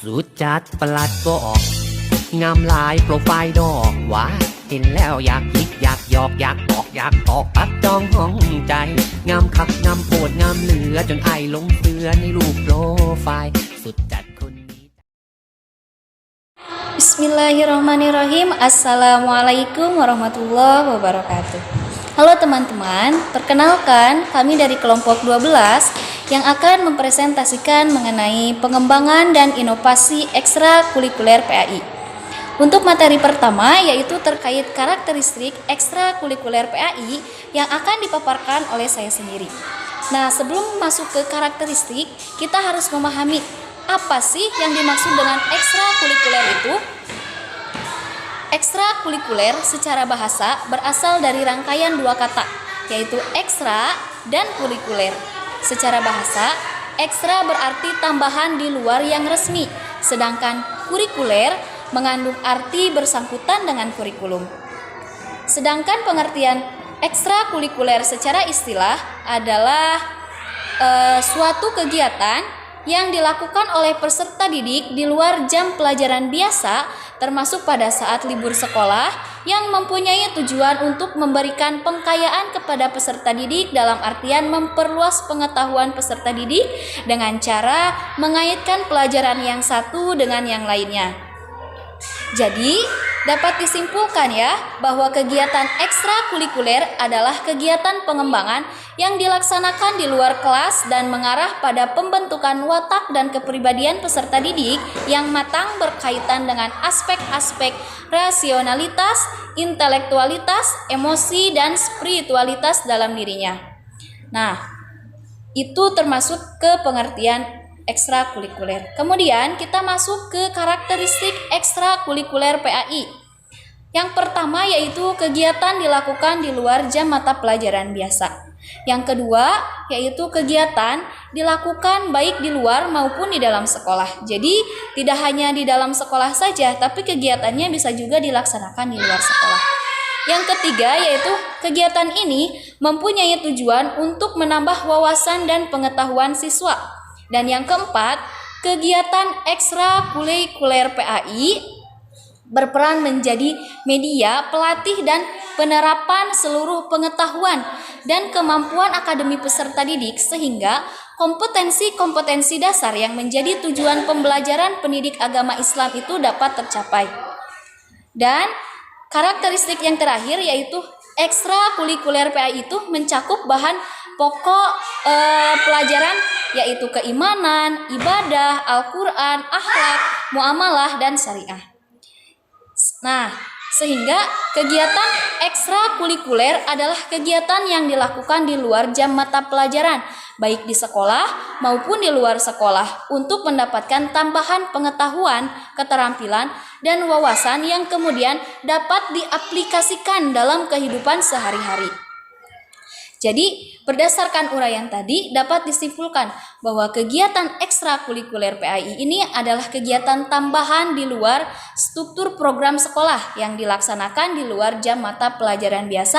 สุดจัดประหลัดบอกงามลายโปรไฟล์ดอกว่าเห็นแล้วอยากคิดอยากหยอกอยากบอกอยากตอกปักจองห้องใจงามคักงามโปรดงามเหลือจนไอหลงเสือในรูปโปรไฟล์สุดจัดคนนี้ Bismillahirrahmanirrahim. Assalamualaikum warahmatullahi wabarakatuh. Halo teman-teman, perkenalkan kami dari kelompok 12 yang akan mempresentasikan mengenai pengembangan dan inovasi ekstrakurikuler PAI. Untuk materi pertama yaitu terkait karakteristik ekstrakurikuler PAI yang akan dipaparkan oleh saya sendiri. Nah, sebelum masuk ke karakteristik, kita harus memahami apa sih yang dimaksud dengan ekstrakurikuler itu? Ekstrakurikuler secara bahasa berasal dari rangkaian dua kata, yaitu ekstra dan kurikuler. Secara bahasa, ekstra berarti tambahan di luar yang resmi, sedangkan kurikuler mengandung arti bersangkutan dengan kurikulum. Sedangkan pengertian ekstrakurikuler secara istilah adalah suatu kegiatan yang dilakukan oleh peserta didik di luar jam pelajaran biasa, termasuk pada saat libur sekolah, yang mempunyai tujuan untuk memberikan pengkayaan kepada peserta didik dalam artian memperluas pengetahuan peserta didik dengan cara mengaitkan pelajaran yang satu dengan yang lainnya. Jadi, dapat disimpulkan ya bahwa kegiatan ekstrakurikuler adalah kegiatan pengembangan yang dilaksanakan di luar kelas dan mengarah pada pembentukan watak dan kepribadian peserta didik yang matang berkaitan dengan aspek-aspek rasionalitas, intelektualitas, emosi, dan spiritualitas dalam dirinya. Nah, itu termasuk ke pengertian ekstrakurikuler. Kemudian kita masuk ke karakteristik ekstrakurikuler PAI. Yang pertama yaitu kegiatan dilakukan di luar jam mata pelajaran biasa. Yang kedua yaitu kegiatan dilakukan baik di luar maupun di dalam sekolah. Jadi tidak hanya di dalam sekolah saja, tapi kegiatannya bisa juga dilaksanakan di luar sekolah. Yang ketiga yaitu kegiatan ini mempunyai tujuan untuk menambah wawasan dan pengetahuan siswa. Dan yang keempat, kegiatan ekstrakurikuler PAI berperan menjadi media pelatih dan penerapan seluruh pengetahuan dan kemampuan akademi peserta didik sehingga kompetensi-kompetensi dasar yang menjadi tujuan pembelajaran pendidik agama Islam itu dapat tercapai. Dan karakteristik yang terakhir yaitu ekstrakurikuler PAI itu mencakup bahan pokok pelajaran yaitu keimanan, ibadah, Al-Quran, akhlak, muamalah, dan syariah. Nah, sehingga kegiatan ekstrakurikuler adalah kegiatan yang dilakukan di luar jam mata pelajaran, baik di sekolah maupun di luar sekolah, untuk mendapatkan tambahan pengetahuan, keterampilan, dan wawasan yang kemudian dapat diaplikasikan dalam kehidupan sehari-hari. Jadi, berdasarkan uraian tadi dapat disimpulkan bahwa kegiatan ekstrakurikuler PAI ini adalah kegiatan tambahan di luar struktur program sekolah yang dilaksanakan di luar jam mata pelajaran biasa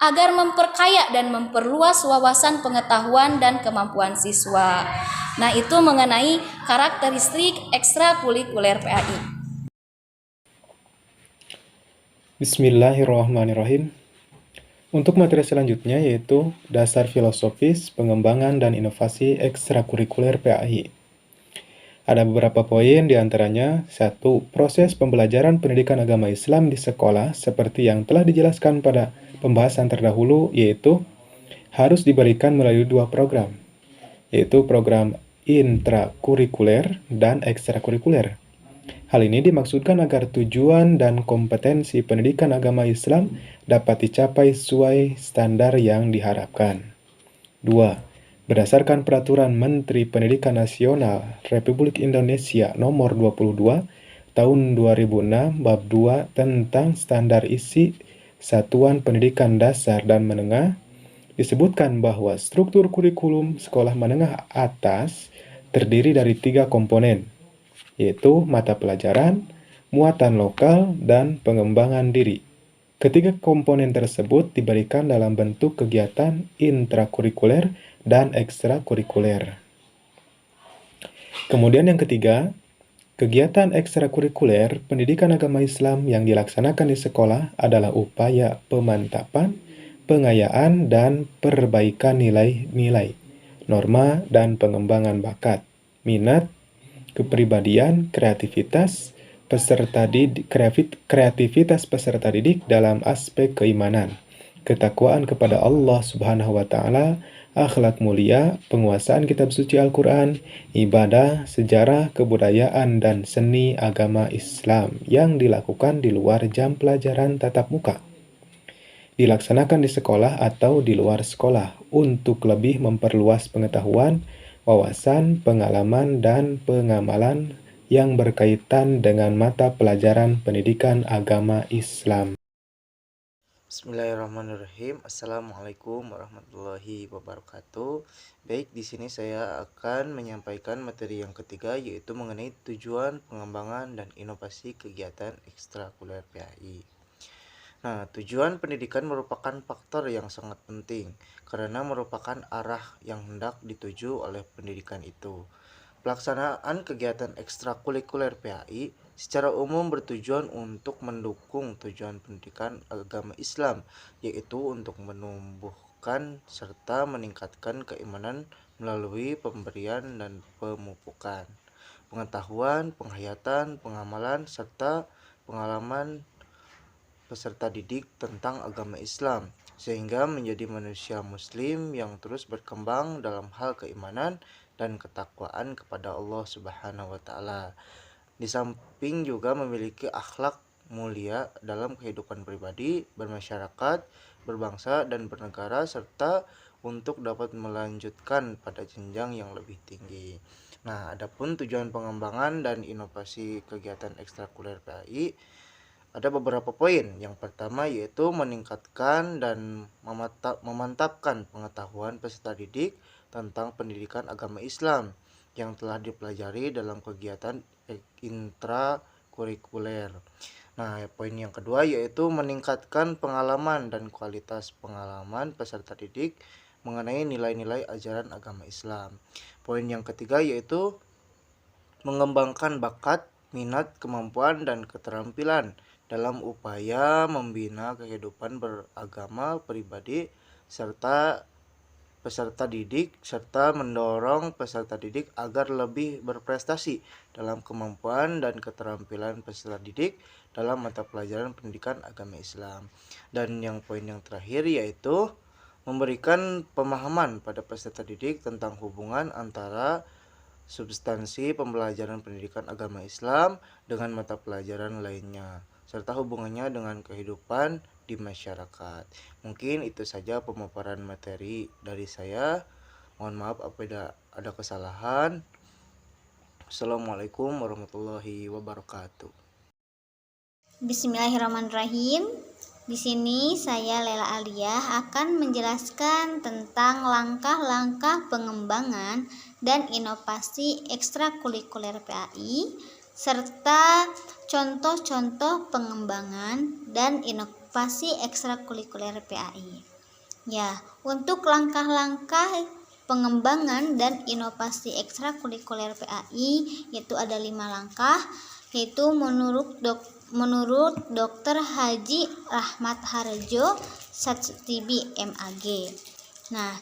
agar memperkaya dan memperluas wawasan pengetahuan dan kemampuan siswa. Nah, itu mengenai karakteristik ekstrakurikuler PAI. Bismillahirrahmanirrahim. Untuk materi selanjutnya yaitu dasar filosofis, pengembangan, dan inovasi ekstrakurikuler PAI. Ada beberapa poin diantaranya. 1. Proses pembelajaran pendidikan agama Islam di sekolah seperti yang telah dijelaskan pada pembahasan terdahulu, yaitu harus diberikan melalui dua program, yaitu program intrakurikuler dan ekstrakurikuler. Hal ini dimaksudkan agar tujuan dan kompetensi pendidikan agama Islam dapat dicapai sesuai standar yang diharapkan. 2. Berdasarkan Peraturan Menteri Pendidikan Nasional Republik Indonesia Nomor 22 Tahun 2006 Bab 2 tentang standar isi satuan pendidikan dasar dan menengah, disebutkan bahwa struktur kurikulum sekolah menengah atas terdiri dari 3 komponen, yaitu mata pelajaran, muatan lokal, dan pengembangan diri. Ketiga komponen tersebut diberikan dalam bentuk kegiatan intrakurikuler dan ekstrakurikuler. Kemudian yang ketiga, Kegiatan ekstrakurikuler pendidikan agama Islam yang dilaksanakan di sekolah adalah upaya pemantapan, pengayaan, dan perbaikan nilai-nilai, norma, dan pengembangan bakat, minat, kepribadian, kreativitas peserta didik dalam aspek keimanan, ketakwaan kepada Allah Subhanahu wa Ta'ala, akhlak mulia, penguasaan kitab suci Al-Quran, ibadah, sejarah, kebudayaan, dan seni agama Islam yang dilakukan di luar jam pelajaran tatap muka. Dilaksanakan di sekolah atau di luar sekolah untuk lebih memperluas pengetahuan, wawasan, pengalaman, dan pengamalan yang berkaitan dengan mata pelajaran pendidikan agama Islam. Bismillahirrahmanirrahim. Assalamualaikum warahmatullahi wabarakatuh. Baik, di sini saya akan menyampaikan materi yang ketiga, yaitu mengenai tujuan pengembangan dan inovasi kegiatan ekstrakurikuler PAI. Nah, tujuan pendidikan merupakan faktor yang sangat penting karena merupakan arah yang hendak dituju oleh pendidikan itu. Pelaksanaan kegiatan ekstrakurikuler PAI secara umum bertujuan untuk mendukung tujuan pendidikan agama Islam, yaitu untuk menumbuhkan serta meningkatkan keimanan melalui pemberian dan pemupukan pengetahuan, penghayatan, pengamalan, serta pengalaman peserta didik tentang agama Islam, sehingga menjadi manusia muslim yang terus berkembang dalam hal keimanan dan ketakwaan kepada Allah Subhanahu wa Ta'ala. Di samping juga memiliki akhlak mulia dalam kehidupan pribadi, bermasyarakat, berbangsa, dan bernegara, serta untuk dapat melanjutkan pada jenjang yang lebih tinggi. Nah, adapun tujuan pengembangan dan inovasi kegiatan ekstrakurikuler PAI ada beberapa poin. Yang pertama yaitu meningkatkan dan memantapkan pengetahuan peserta didik tentang pendidikan agama Islam yang telah dipelajari dalam kegiatan intrakurikuler. Nah, poin yang kedua yaitu meningkatkan pengalaman dan kualitas pengalaman peserta didik mengenai nilai-nilai ajaran agama Islam. Poin yang ketiga yaitu mengembangkan bakat, minat, kemampuan, dan keterampilan dalam upaya membina kehidupan beragama pribadi serta peserta didik, serta mendorong peserta didik agar lebih berprestasi dalam kemampuan dan keterampilan peserta didik dalam mata pelajaran pendidikan agama Islam. Dan yang poin yang terakhir yaitu memberikan pemahaman pada peserta didik tentang hubungan antara substansi pembelajaran pendidikan agama Islam dengan mata pelajaran lainnya, serta hubungannya dengan kehidupan di masyarakat. Mungkin itu saja pemaparan materi dari saya. Mohon maaf apabila ada kesalahan. Assalamualaikum warahmatullahi wabarakatuh. Bismillahirrahmanirrahim. Di sini saya Lela Aliyah akan menjelaskan tentang langkah-langkah pengembangan dan inovasi ekstrakurikuler PAI serta contoh-contoh pengembangan dan inovasi ekstrakurikuler PAI. Ya, untuk langkah-langkah pengembangan dan inovasi ekstrakurikuler PAI yaitu ada 5 langkah, yaitu menurut Dr. Haji Rahmat Harjo Sattibi MAG. Nah,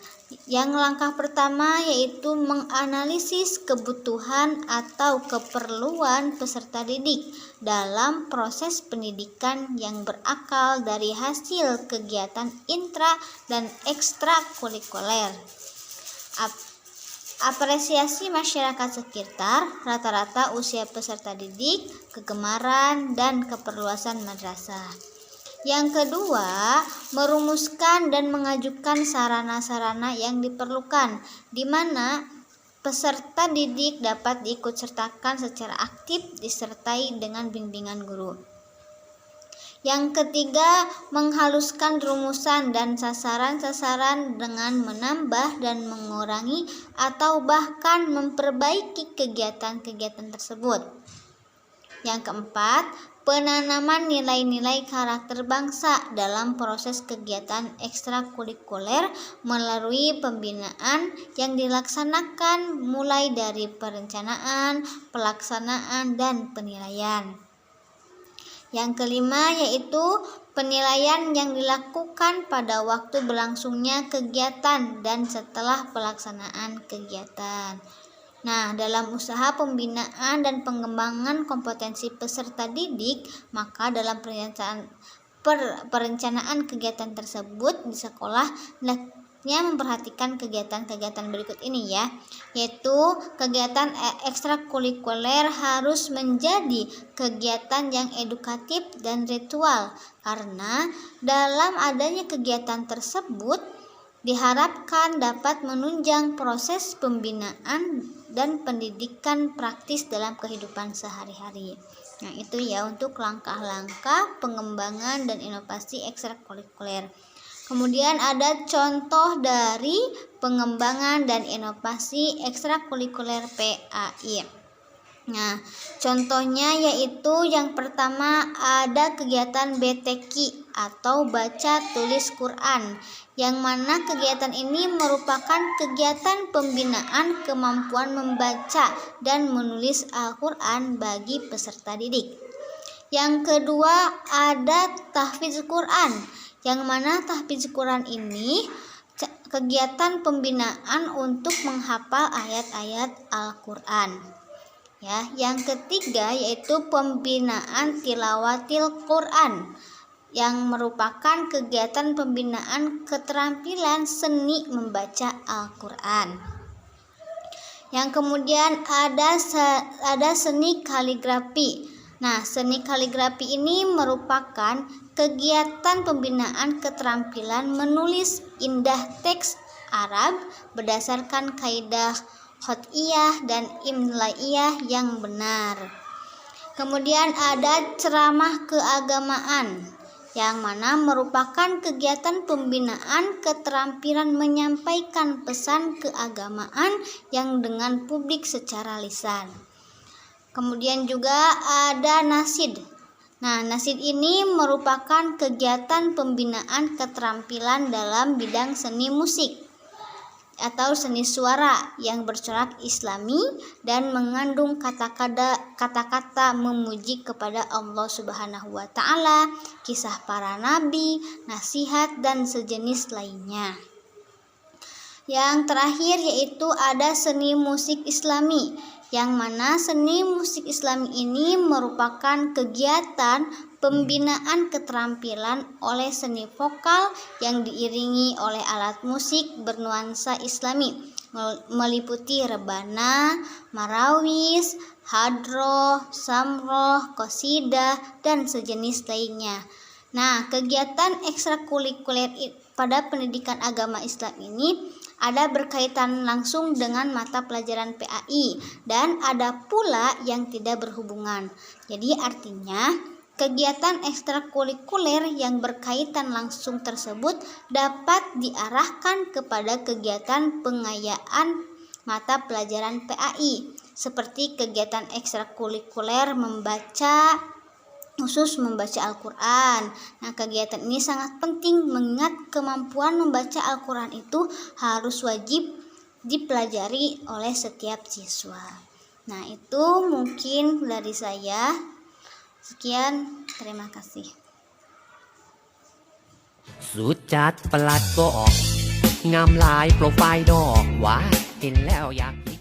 yang langkah pertama yaitu menganalisis kebutuhan atau keperluan peserta didik dalam proses pendidikan yang berakal dari hasil kegiatan intra dan ekstrakurikuler. Apresiasi masyarakat sekitar, rata-rata usia peserta didik, kegemaran, dan keperluasan madrasah. Yang kedua, merumuskan dan mengajukan sarana-sarana yang diperlukan, di mana peserta didik dapat diikutsertakan secara aktif disertai dengan bimbingan guru. Yang ketiga, menghaluskan rumusan dan sasaran-sasaran dengan menambah dan mengurangi atau bahkan memperbaiki kegiatan-kegiatan tersebut. Yang keempat, penanaman nilai-nilai karakter bangsa dalam proses kegiatan ekstrakurikuler melalui pembinaan yang dilaksanakan mulai dari perencanaan, pelaksanaan, dan penilaian. Yang kelima yaitu penilaian yang dilakukan pada waktu berlangsungnya kegiatan dan setelah pelaksanaan kegiatan. Nah, dalam usaha pembinaan dan pengembangan kompetensi peserta didik, maka dalam perencanaan kegiatan tersebut di sekolah hendaknya memperhatikan kegiatan-kegiatan berikut ini ya, yaitu kegiatan ekstrakurikuler harus menjadi kegiatan yang edukatif dan ritual, karena dalam adanya kegiatan tersebut diharapkan dapat menunjang proses pembinaan dan pendidikan praktis dalam kehidupan sehari-hari. Nah, itu ya untuk langkah-langkah pengembangan dan inovasi ekstrakurikuler. Kemudian ada contoh dari pengembangan dan inovasi ekstrakurikuler PAI. Nah, contohnya yaitu yang pertama ada kegiatan BTQ atau baca tulis Quran, yang mana kegiatan ini merupakan kegiatan pembinaan kemampuan membaca dan menulis Al-Quran bagi peserta didik. Yang kedua ada tahfidz Quran, yang mana tahfidz Quran ini kegiatan pembinaan untuk menghafal ayat-ayat Al-Quran. Ya, yang ketiga yaitu pembinaan tilawatil Quran, yang merupakan kegiatan pembinaan keterampilan seni membaca Al-Quran. Yang kemudian ada seni kaligrafi. Nah, seni kaligrafi ini merupakan kegiatan pembinaan keterampilan menulis indah teks Arab berdasarkan kaidah Khotiyyah dan Imlaiyah yang benar. Kemudian ada ceramah keagamaan, yang mana merupakan kegiatan pembinaan keterampilan menyampaikan pesan keagamaan yang dengan publik secara lisan. Kemudian juga ada nasid. Nah, nasid ini merupakan kegiatan pembinaan keterampilan dalam bidang seni musik atau seni suara yang bercorak islami dan mengandung kata-kata memuji kepada Allah Subhanahu wa Ta'ala, kisah para nabi, nasihat, dan sejenis lainnya. Yang terakhir yaitu ada seni musik islami, yang mana seni musik Islam ini merupakan kegiatan pembinaan keterampilan oleh seni vokal yang diiringi oleh alat musik bernuansa Islami, meliputi rebana, marawis, hadroh, samroh, qasidah, dan sejenis lainnya. Nah, kegiatan ekstrakurikuler pada pendidikan agama Islam ini ada berkaitan langsung dengan mata pelajaran PAI dan ada pula yang tidak berhubungan. Jadi artinya kegiatan ekstrakurikuler yang berkaitan langsung tersebut dapat diarahkan kepada kegiatan pengayaan mata pelajaran PAI, seperti kegiatan ekstrakurikuler membaca, khusus membaca Al-Quran. Nah, kegiatan ini sangat penting mengingat kemampuan membaca Al-Quran itu harus wajib dipelajari oleh setiap siswa. Nah, itu mungkin dari saya. Sekian, terima kasih. สุดจัดประหลัดบอกงามหลายโปรไฟล์ดอกว่าเห็นแล้วอยาก